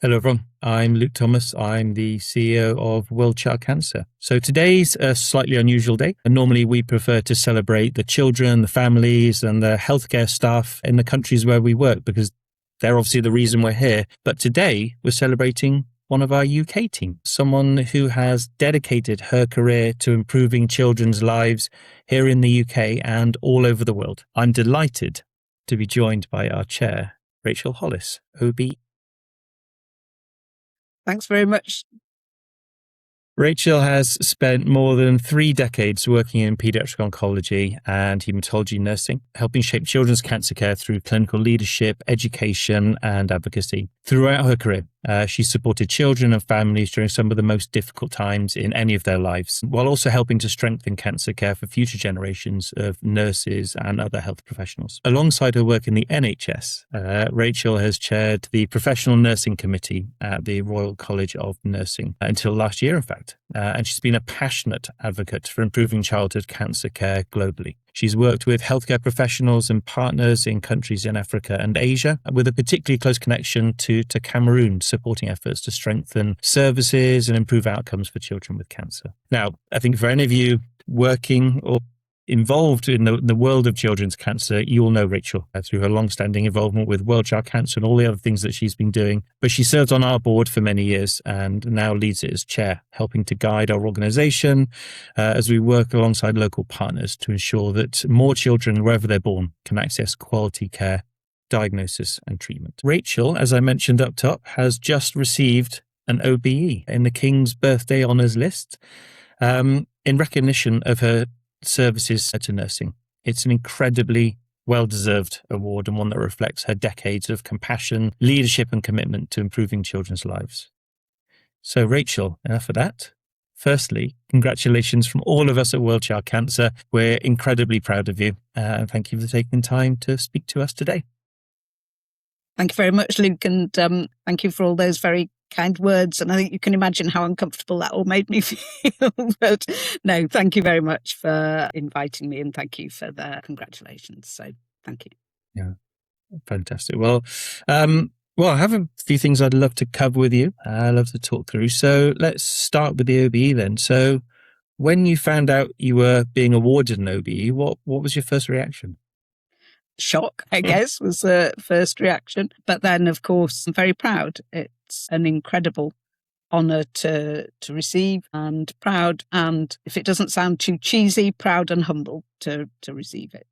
Hello, everyone. I'm Luke Thomas. I'm the CEO of World Child Cancer. So today's a slightly unusual day. And normally we prefer to celebrate the children, the families, and the healthcare staff in the countries where we work because they're obviously the reason we're here. But today we're celebrating one of our UK team, someone who has dedicated her career to improving children's lives here in the UK and all over the world. I'm delighted to be joined by our chair, Rachel Hollis OBE. Thanks very much. Rachel has spent more than 3 decades working in paediatric oncology and hematology nursing, helping shape children's cancer care through clinical leadership, education, and advocacy. Throughout her career, she supported children and families during some of the most difficult times in any of their lives, while also helping to strengthen cancer care for future generations of nurses and other health professionals. Alongside her work in the NHS, Rachel has chaired the Professional Nursing Committee at the Royal College of Nursing until last year, in fact. And she's been a passionate advocate for improving childhood cancer care globally. She's worked with healthcare professionals and partners in countries in Africa and Asia, with a particularly close connection to Cameroon, supporting efforts to strengthen services and improve outcomes for children with cancer. Now, I think for any of you working or involved in the world of children's cancer, you all know Rachel through her long-standing involvement with World Child Cancer and all the other things that she's been doing. But she served on our board for many years and now leads it as chair, helping to guide our organisation as we work alongside local partners to ensure that more children, wherever they're born, can access quality care, diagnosis and treatment. Rachel, as I mentioned up top, has just received an OBE in the King's Birthday Honours List in recognition of her services to nursing. It's an incredibly well-deserved award and one that reflects her decades of compassion, leadership and commitment to improving children's lives. So Rachel, enough of that. Firstly, congratulations from all of us at World Child Cancer. We're incredibly proud of you and thank you for taking time to speak to us today. Thank you very much, Luke, and thank you for all those very kind words. And I think you can imagine how uncomfortable that all made me feel. But no, thank you very much for inviting me and thank you for the congratulations. So thank you. Yeah, fantastic. Well, I have a few things I'd love to cover with you. I'd love to talk through. So let's start with the OBE then. So when you found out you were being awarded an OBE, what was your first reaction? Shock, I guess, was the first reaction. But then, of course, I'm very proud. It's an incredible honour to receive and proud. And if it doesn't sound too cheesy, proud and humble to receive it.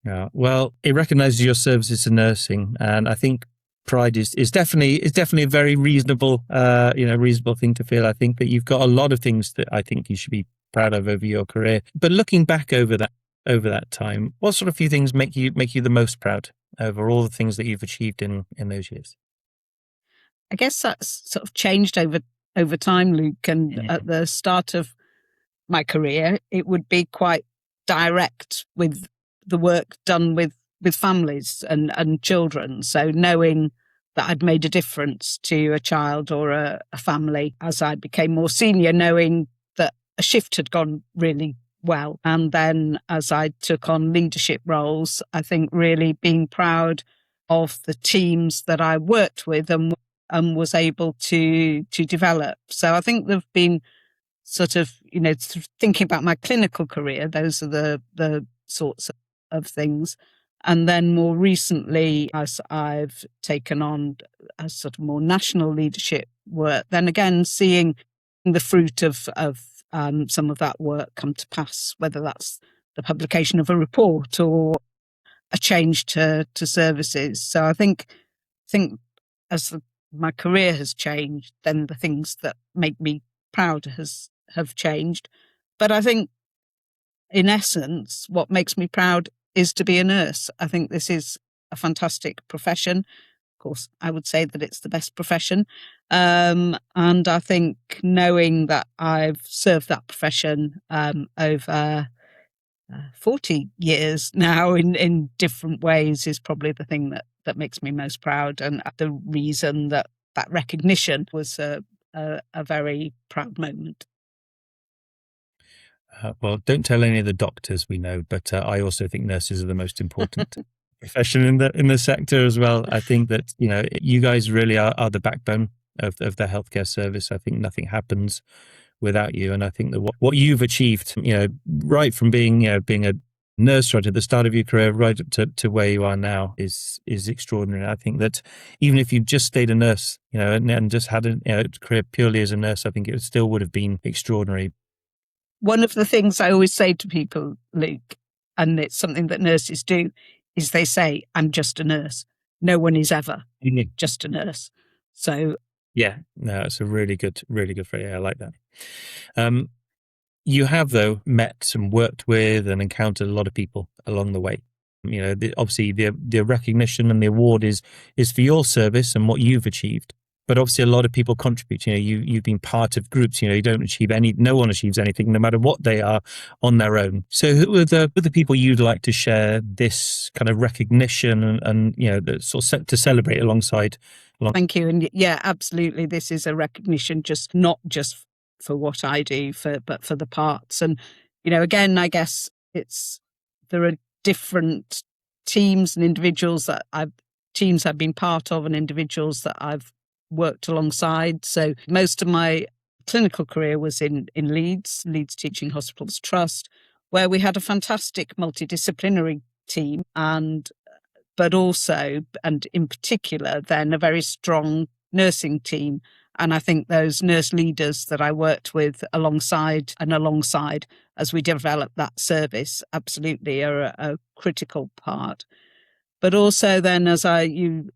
Yeah, well, it recognises your services to nursing, and I think pride is definitely a very reasonable, reasonable thing to feel. I think that you've got a lot of things that I think you should be proud of over your career. But looking back over that time, what sort of few things make you the most proud over all the things that you've achieved in those years? I guess that's sort of changed over time, Luke. And at the start of my career, it would be quite direct with the work done with families and children. So knowing that I'd made a difference to a child or a family as I became more senior, knowing that a shift had gone really well. And then as I took on leadership roles, I think really being proud of the teams that I worked with and was able to develop. So I think there've been sort of, thinking about my clinical career, those are the sorts of things. And then more recently, as I've taken on a sort of more national leadership work, then again, seeing the fruit of some of that work come to pass, whether that's the publication of a report or a change to services. So I think as my career has changed, then the things that make me proud have changed. But I think in essence, what makes me proud is to be a nurse. I think this is a fantastic profession. Of course, I would say that it's the best profession. And I think knowing that I've served that profession over 40 years now in different ways is probably the thing that makes me most proud. And the reason that recognition was a very proud moment. Well, don't tell any of the doctors we know, but I also think nurses are the most important profession in the sector as well. I think that, you know, you guys really are the backbone of the healthcare service. I think nothing happens without you. And I think that what you've achieved, you know, right from being, you know, being a nurse right at the start of your career, right up to where you are now is extraordinary. I think that even if you just stayed a nurse, you know, and just had a, you know, career purely as a nurse, I think it still would have been extraordinary. One of the things I always say to people, Luke, and it's something that nurses do, is they say, I'm just a nurse. No one is ever just a nurse. So yeah, no, it's a really good phrase. Yeah, I like that. You have, though, met and worked with and encountered a lot of people along the way. You know, obviously the recognition and the award is for your service and what you've achieved. But obviously a lot of people contribute. You know, you've been part of groups. You know, no one achieves anything, no matter what they are, on their own. So who are the people you'd like to share this kind of recognition and you know, to celebrate alongside? Thank you. And yeah, absolutely. This is a recognition, not just for what I do, but for the parts. And, you know, again, I guess there are different teams and individuals that I've been part of and individuals that I've worked alongside. So most of my clinical career was in Leeds Teaching Hospitals Trust, where we had a fantastic multidisciplinary team but also, and in particular, then a very strong nursing team. And I think those nurse leaders that I worked with alongside as we developed that service absolutely are a critical part. But also then, as you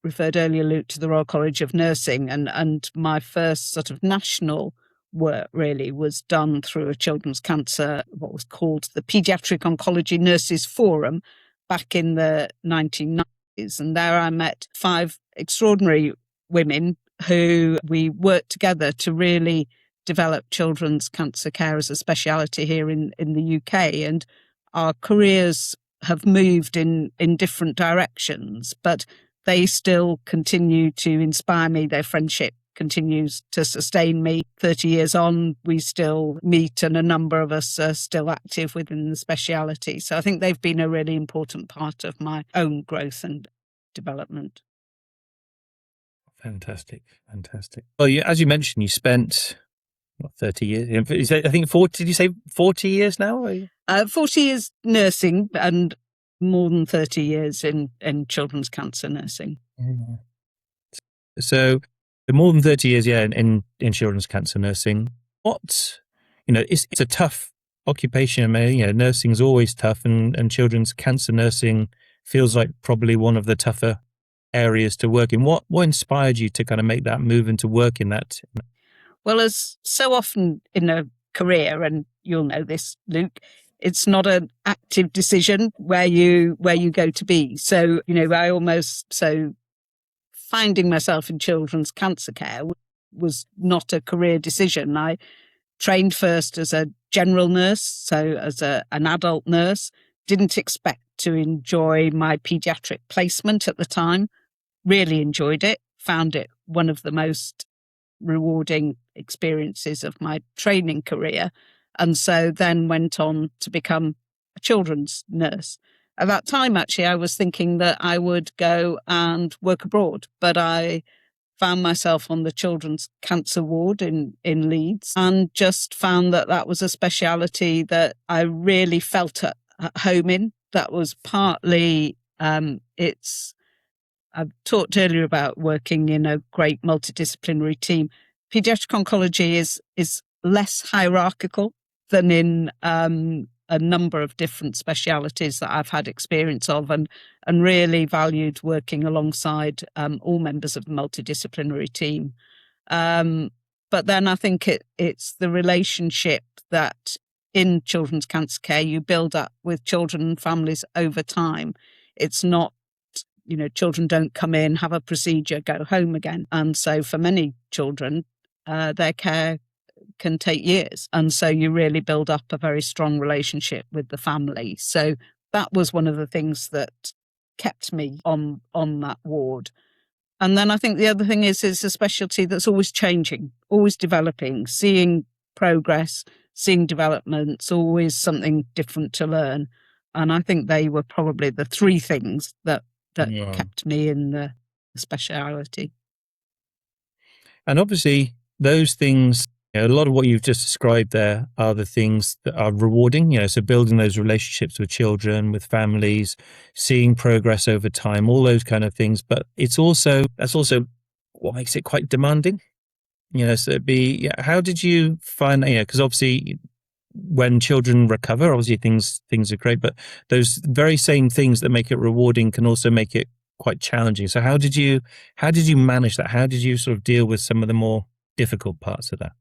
referred earlier, Luke, to the Royal College of Nursing, and my first sort of national work really was done through a children's cancer, what was called the Paediatric Oncology Nurses Forum, back in the 1990s. And there I met 5 extraordinary women who we worked together to really develop children's cancer care as a speciality here in the UK. And our careers have moved in different directions, but they still continue to inspire me. Their friendship continues to sustain me. 30 years on, we still meet, and a number of us are still active within the speciality. So I think they've been a really important part of my own growth and development. Fantastic. Well, as you mentioned, you spent 30 years. I think 40. Did you say 40 years now? 40 years nursing and more than 30 years in children's cancer nursing. So more than 30 years, yeah, in children's cancer nursing. What, you know, it's a tough occupation. I mean, you know, nursing is always tough, and children's cancer nursing feels like probably one of the tougher areas to work in. What inspired you to kind of make that move and to work in that? Well, as so often in a career, and you'll know this, Luke, it's not an active decision where you go to be. So, you know, finding myself in children's cancer care was not a career decision. I trained first as a general nurse, so as an adult nurse, didn't expect to enjoy my paediatric placement at the time, really enjoyed it, found it one of the most rewarding experiences of my training career. And so then went on to become a children's nurse. At that time, actually, I was thinking that I would go and work abroad, but I found myself on the children's cancer ward in Leeds, and just found that was a speciality that I really felt at home in. That was partly, I've talked earlier about working in a great multidisciplinary team. Paediatric oncology is less hierarchical than in a number of different specialities that I've had experience of, and really valued working alongside all members of the multidisciplinary team. But then I think it's the relationship that in children's cancer care you build up with children and families over time. It's not, you know, children don't come in, have a procedure, go home again. And so for many children, their care can take years. And so you really build up a very strong relationship with the family. So that was one of the things that kept me on that ward. And then I think the other thing is it's a specialty that's always changing, always developing, seeing progress, seeing developments, always something different to learn. And I think they were probably the three things that Yeah. kept me in the speciality. And obviously, those things, a lot of what you've just described there are the things that are rewarding, so building those relationships with children, with families, seeing progress over time, all those kind of things. But that's also what makes it quite demanding. So how did you find, because obviously when children recover, obviously things are great, but those very same things that make it rewarding can also make it quite challenging. So how did you manage that? How did you sort of deal with some of the more difficult parts of that?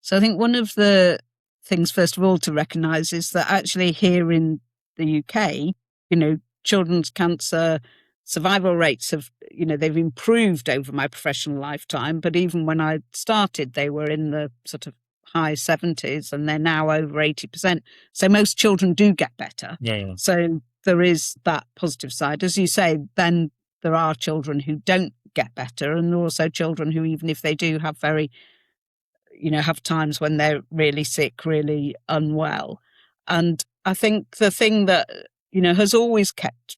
So I think one of the things, first of all, to recognise is that actually here in the UK, children's cancer survival rates have, they've improved over my professional lifetime. But even when I started, they were in the sort of high 70s and they're now over 80%. So most children do get better. Yeah. So there is that positive side. As you say, then there are children who don't get better, and there are also children who, even if they do have have times when they're really sick, really unwell. And I think the thing that, has always kept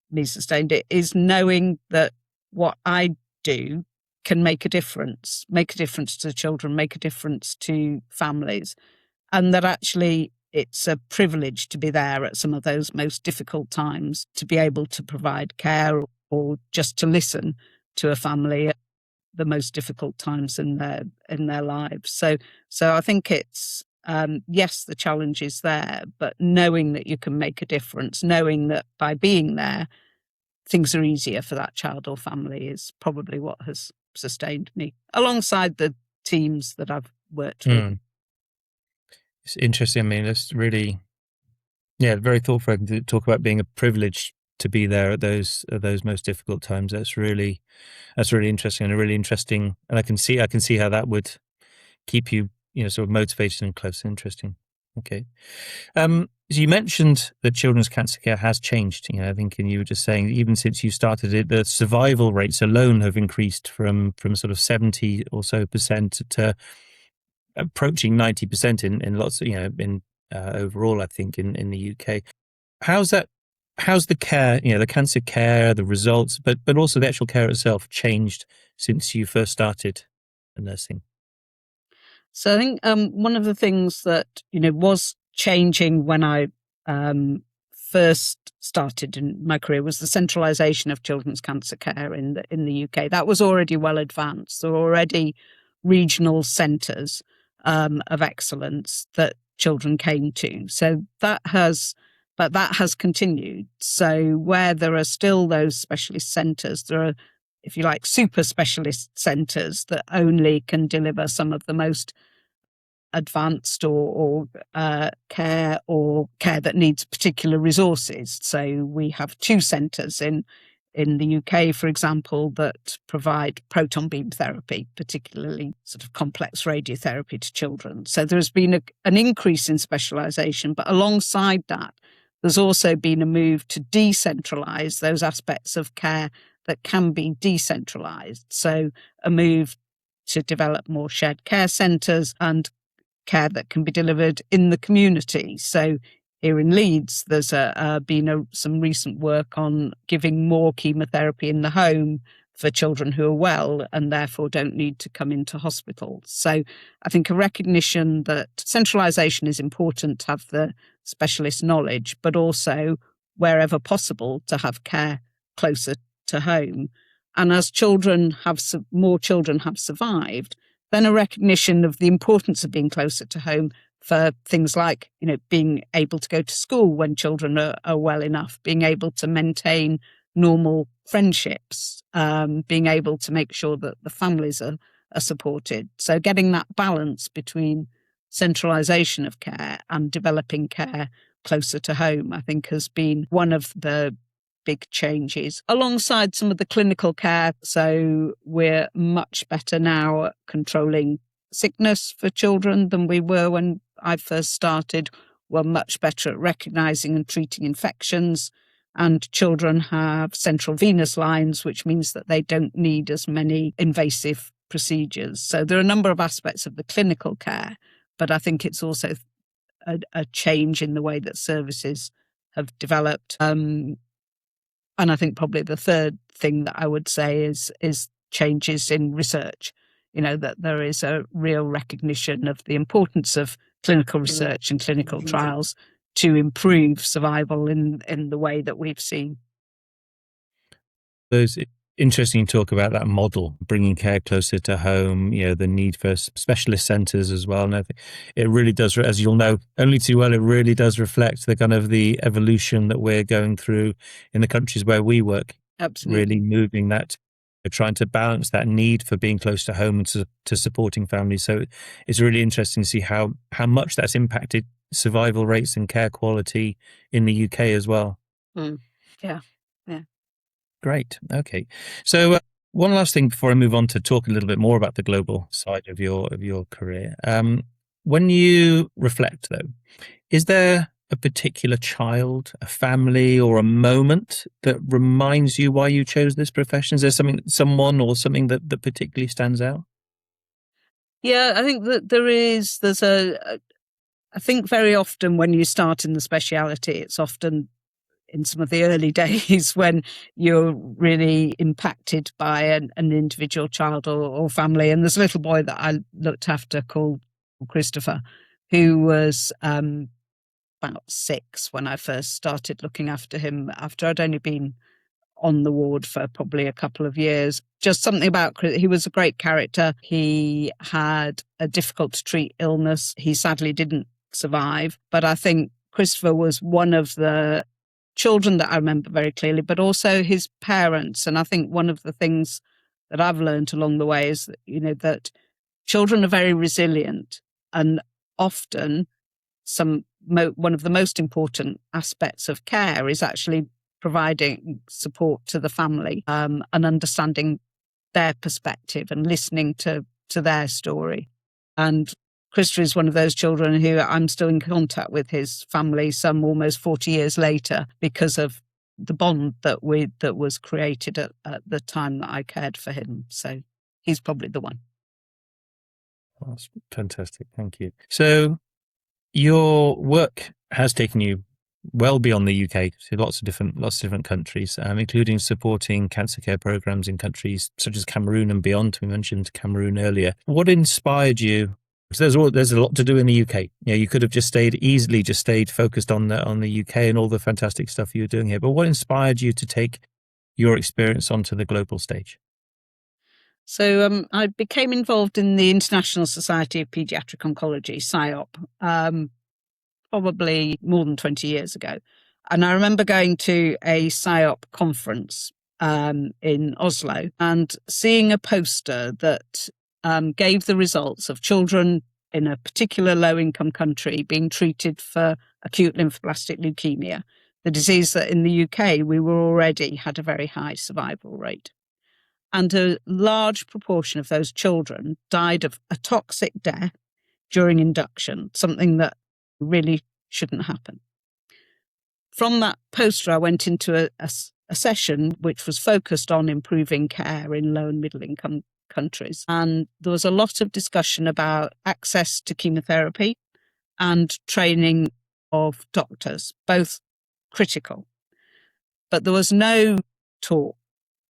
me sustained it is knowing that what I do can make a difference to children, make a difference to families. And that actually it's a privilege to be there at some of those most difficult times, to be able to provide care or just to listen to a family the most difficult times in their lives. So I think it's yes, the challenge is there, but knowing that you can make a difference, knowing that by being there, things are easier for that child or family is probably what has sustained me, alongside the teams that I've worked with. It's interesting. I mean, it's really, very thoughtful to talk about being a privilege to be there at those most difficult times. That's really interesting and a really interesting, and I can see how that would keep you, sort of motivated and close and interesting. Okay. So you mentioned that children's cancer care has changed. I think, and you were just saying even since you started it, the survival rates alone have increased from sort of 70 or so percent to approaching 90% in lots of, in overall, I think in the UK. How's that? How's the care, the cancer care, the results, but also the actual care itself changed since you first started nursing? So I think one of the things that was changing when I first started in my career was the centralisation of children's cancer care in the UK. That was already well advanced. There were already regional centres of excellence that children came to. So that has continued. So where there are still those specialist centres, there are, if you like, super specialist centres that only can deliver some of the most advanced or care that needs particular resources. So we have two centres in the UK, for example, that provide proton beam therapy, particularly sort of complex radiotherapy to children. So there's been an increase in specialisation, but alongside that, there's also been a move to decentralise those aspects of care that can be decentralised. So a move to develop more shared care centres and care that can be delivered in the community. So here in Leeds, there's been some recent work on giving more chemotherapy in the home for children who are well and therefore don't need to come into hospital. So I think a recognition that centralisation is important to have the specialist knowledge, but also wherever possible to have care closer to home. And as more children have survived, then a recognition of the importance of being closer to home for things like, being able to go to school when children are well enough, being able to maintain normal friendships, being able to make sure that the families are supported. So getting that balance between centralisation of care and developing care closer to home, I think, has been one of the big changes, alongside some of the clinical care. So we're much better now at controlling sickness for children than we were when I first started. We're much better at recognising and treating infections. And children have central venous lines, which means that they don't need as many invasive procedures. So there are a number of aspects of the clinical care, but I think it's also a change in the way that services have developed. And I think probably the third thing that I would say is changes in research. That there is a real recognition of the importance of clinical research and clinical trials to improve survival in the way that we've seen. Those interesting talk about that model, bringing care closer to home, the need for specialist centres as well. And I think it really does, as you'll know only too well, it really does reflect the kind of the evolution that we're going through in the countries where we work. Absolutely. Really moving that, trying to balance that need for being close to home and to supporting families. So it's really interesting to see how much that's impacted survival rates and care quality in the UK as well. Yeah. Great. Okay. So one last thing before I move on to talk a little bit more about the global side of your career. When you reflect, though, is there a particular child, a family, or a moment that reminds you why you chose this profession? Is there someone or something that particularly stands out? Yeah, I think that I think very often when you start in the speciality, it's often in some of the early days when you're really impacted by an individual child or family. And there's a little boy that I looked after called Christopher, who was about 6 when I first started looking after him, after I'd only been on the ward for probably a couple of years. Just something about he was a great character. He had a difficult to treat illness. He sadly didn't survive, but I think Christopher was one of the children that I remember very clearly, but also his parents. And I think one of the things that I've learned along the way is that, that children are very resilient, and often one of the most important aspects of care is actually providing support to the family, and understanding their perspective and listening to their story. And Christopher is one of those children who I'm still in contact with his family, some almost 40 years later, because of the bond that was created at the time that I cared for him. So he's probably the one. Well, that's fantastic. Thank you. So your work has taken you well beyond the UK, so lots of different countries, including supporting cancer care programs in countries such as Cameroon and beyond. We mentioned Cameroon earlier. What inspired you? Because there's a lot to do in the UK. You could have just stayed focused on the UK and all the fantastic stuff you were doing here. But what inspired you to take your experience onto the global stage? So I became involved in the International Society of Paediatric Oncology, SIOP, probably more than 20 years ago. And I remember going to a SIOP conference in Oslo and seeing a poster that gave the results of children in a particular low-income country being treated for acute lymphoblastic leukemia, the disease that in the UK we were already had a very high survival rate. And a large proportion of those children died of a toxic death during induction, something that really shouldn't happen. From that poster, I went into a session which was focused on improving care in low and middle income countries. And there was a lot of discussion about access to chemotherapy and training of doctors, both critical. But there was no talk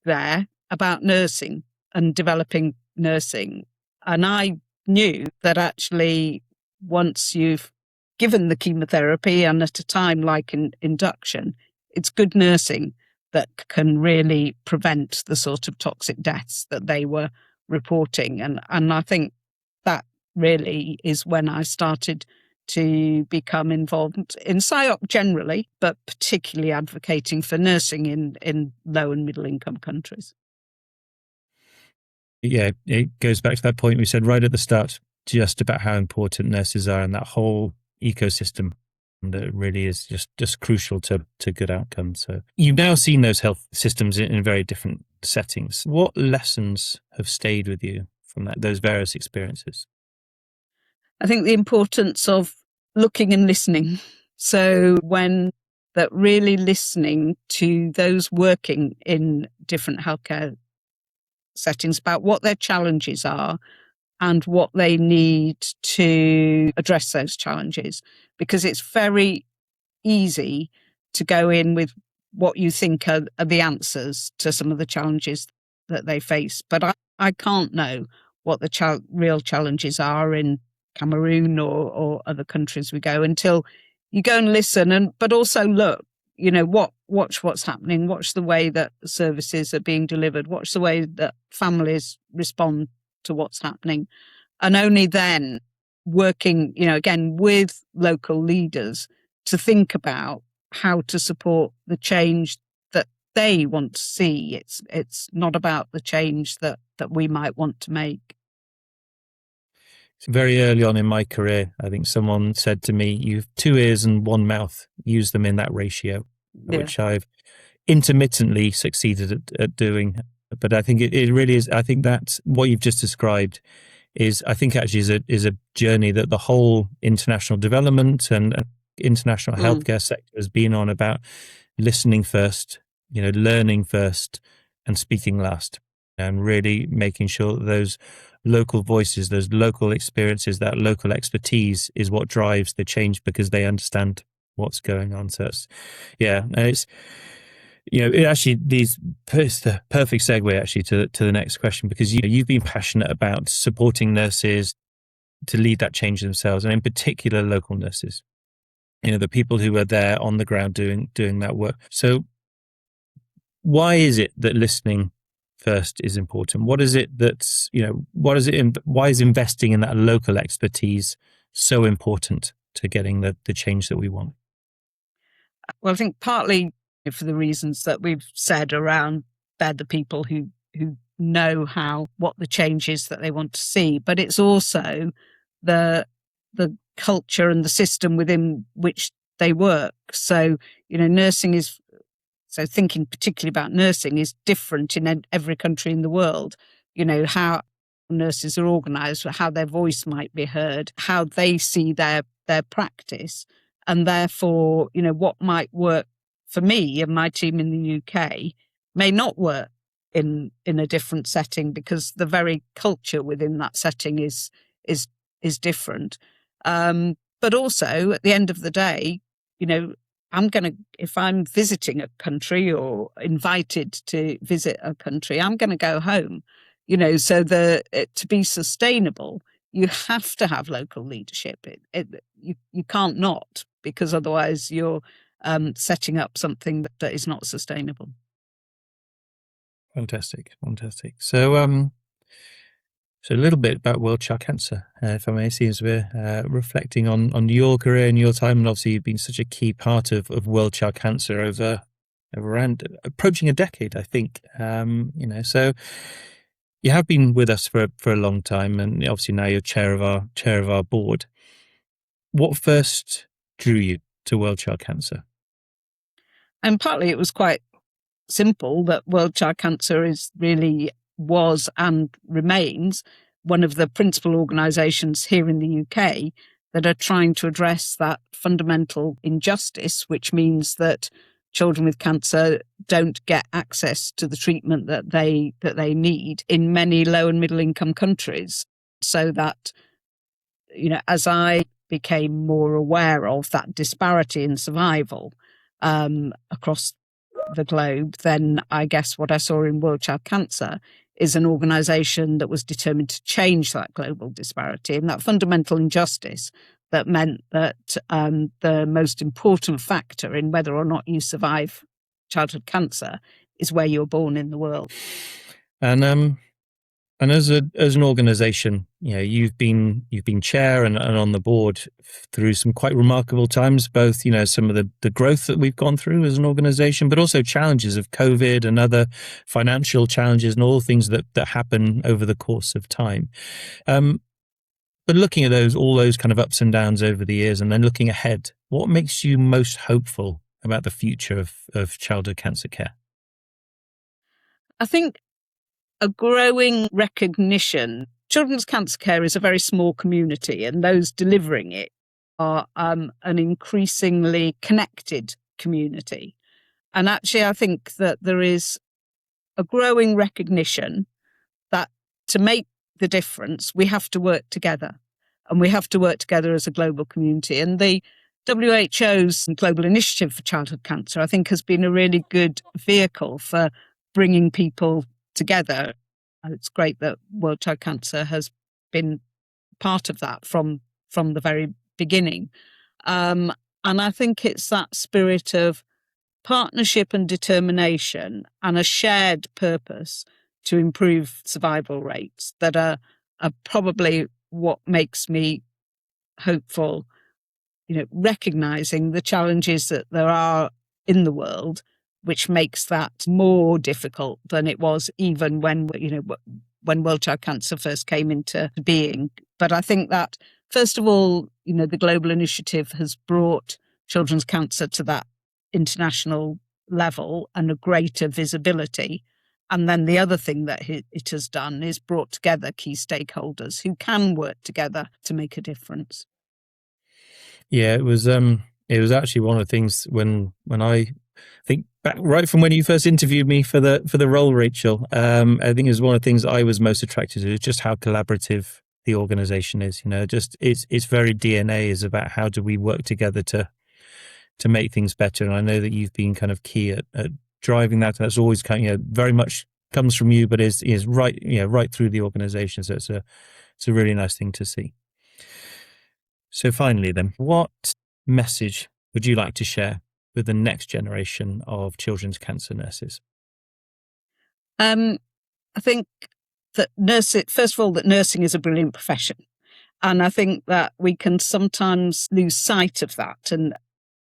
there about nursing and developing nursing. And I knew that actually once you've given the chemotherapy and at a time like induction, it's good nursing that can really prevent the sort of toxic deaths that they were reporting. And I think that really is when I started to become involved in SIOP generally, but particularly advocating for nursing in low and middle income countries. Yeah, it goes back to that point we said right at the start, just about how important nurses are and that whole ecosystem that really is just crucial to good outcomes. So you've now seen those health systems in very different settings. What lessons have stayed with you from those various experiences? I think the importance of looking and listening. So that really listening to those working in different healthcare settings about what their challenges are and what they need to address those challenges. Because it's very easy to go in with what you think are the answers to some of the challenges that they face. But I can't know what the real challenges are in Cameroon or other countries we go until you go and listen, but also look, watch what's happening, watch the way that services are being delivered, watch the way that families respond to what's happening. And only then working, again, with local leaders to think about how to support the change that they want to see. It's not about the change that we might want to make. Very early on in my career, I think someone said to me, "You have 2 ears and 1 mouth. Use them in that ratio," Yeah. which I've intermittently succeeded at doing. But I think it really is. I think that what you've just described I think actually is a journey that the whole international development and international healthcare sector has been on, about listening first, learning first, and speaking last, and really making sure that those local voices, those local experiences, that local expertise is what drives the change, because they understand what's going on. So it's it actually it's the perfect segue actually to the next question, because you've been passionate about supporting nurses to lead that change themselves, and in particular local nurses, the people who are there on the ground doing that work. So why is it that listening first is important? What is it that's, why is investing in that local expertise so important to getting the change that we want? Well, I think partly for the reasons that we've said around they're the people who know what the change is that they want to see, but it's also the culture and the system within which they work. So, nursing is, so thinking particularly about nursing is different in every country in the world. How nurses are organised, how their voice might be heard, how they see their practice, and therefore, what might work for me and my team in the UK may not work in a different setting, because the very culture within that setting is different. But also, at the end of the day, if I'm visiting a country or invited to visit a country, I'm going to go home. So to be sustainable, you have to have local leadership. You can't not, because otherwise you're setting up something that is not sustainable. Fantastic. So, so a little bit about World Child Cancer, if I may, seems we're reflecting on your career and your time, and obviously you've been such a key part of World Child Cancer over around approaching a decade, I think. So you have been with us for a long time, and obviously now you're chair of our board. What first drew you to World Child Cancer? And partly it was quite simple, that World Child Cancer was and remains one of the principal organisations here in the UK that are trying to address that fundamental injustice, which means that children with cancer don't get access to the treatment that they need in many low and middle income countries. So that, as I became more aware of that disparity in survival across the globe, then I guess what I saw in World Child Cancer is an organisation that was determined to change that global disparity and that fundamental injustice that meant that the most important factor in whether or not you survive childhood cancer is where you were born in the world. And as an organisation, you've been chair and on the board through some quite remarkable times, both, some of the growth that we've gone through as an organisation, but also challenges of COVID and other financial challenges and all the things that happen over the course of time. But looking at all those kind of ups and downs over the years, and then looking ahead, what makes you most hopeful about the future of childhood cancer care? I think a growing recognition. Children's cancer care is a very small community, and those delivering it are an increasingly connected community. And actually, I think that there is a growing recognition that to make the difference, we have to work together, and we have to work together as a global community. And the WHO's Global Initiative for Childhood Cancer, I think, has been a really good vehicle for bringing people together. And it's great that World Child Cancer has been part of that from the very beginning. And I think it's that spirit of partnership and determination and a shared purpose to improve survival rates that are probably what makes me hopeful, recognizing the challenges that there are in the world, which makes that more difficult than it was even when World Child Cancer first came into being. But I think that, first of all, the global initiative has brought children's cancer to that international level and a greater visibility. And then the other thing that it has done is brought together key stakeholders who can work together to make a difference. Yeah, it was actually one of the things when I think back right from when you first interviewed me for the role, Rachel. I think it was one of the things I was most attracted to, is just how collaborative the organization is. Just its very DNA is about how do we work together to make things better. And I know that you've been kind of key at driving that. And that's always kind of, very much comes from you, but is right, right through the organization. So it's a really nice thing to see. So finally then, what message would you like to share with the next generation of children's cancer nurses? I think that first of all, that nursing is a brilliant profession. And I think that we can sometimes lose sight of that, and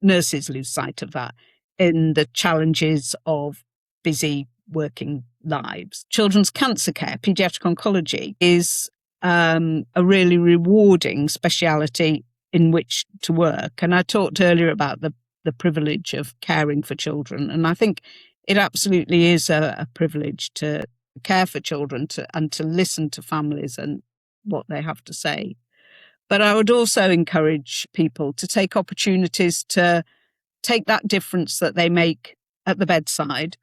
nurses lose sight of that in the challenges of busy working lives. Children's cancer care, paediatric oncology, is a really rewarding speciality in which to work. And I talked earlier about the privilege of caring for children. And I think it absolutely is a privilege to care for children and to listen to families and what they have to say. But I would also encourage people to take opportunities to take that difference that they make at the bedside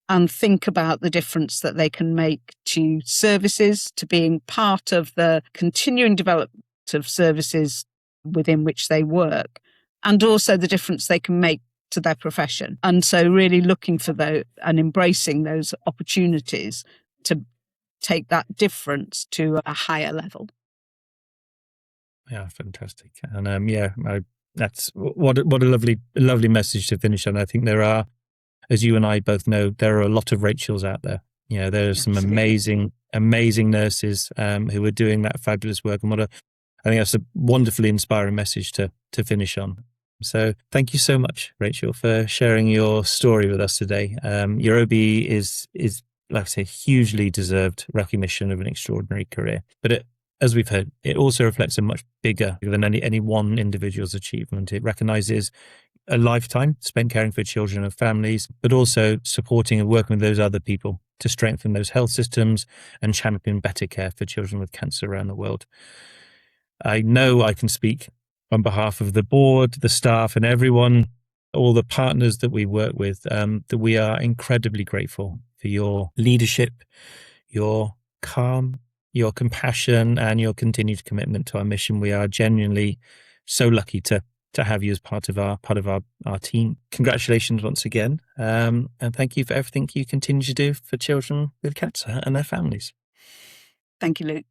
and think about the difference that they can make to services, to being part of the continuing development of services within which they work, and also the difference they can make to their profession. And so really looking for and embracing those opportunities to take that difference to a higher level. Yeah, fantastic. And that's what a lovely message to finish on. I think there are, as you and I both know, there are a lot of Rachels out there. There are some amazing nurses who are doing that fabulous work. And I think that's a wonderfully inspiring message to finish on. So thank you so much, Rachel, for sharing your story with us today. Your OBE is, like I say, hugely deserved recognition of an extraordinary career. But as we've heard, it also reflects a much bigger than any one individual's achievement. It recognises a lifetime spent caring for children and families, but also supporting and working with those other people to strengthen those health systems and champion better care for children with cancer around the world. I know I can speak on behalf of the board, the staff, and everyone, all the partners that we work with, that we are incredibly grateful for your leadership, your calm, your compassion, and your continued commitment to our mission. We are genuinely so lucky to have you as part of our team. Congratulations once again, and thank you for everything you continue to do for children with cancer and their families. Thank you, Luke.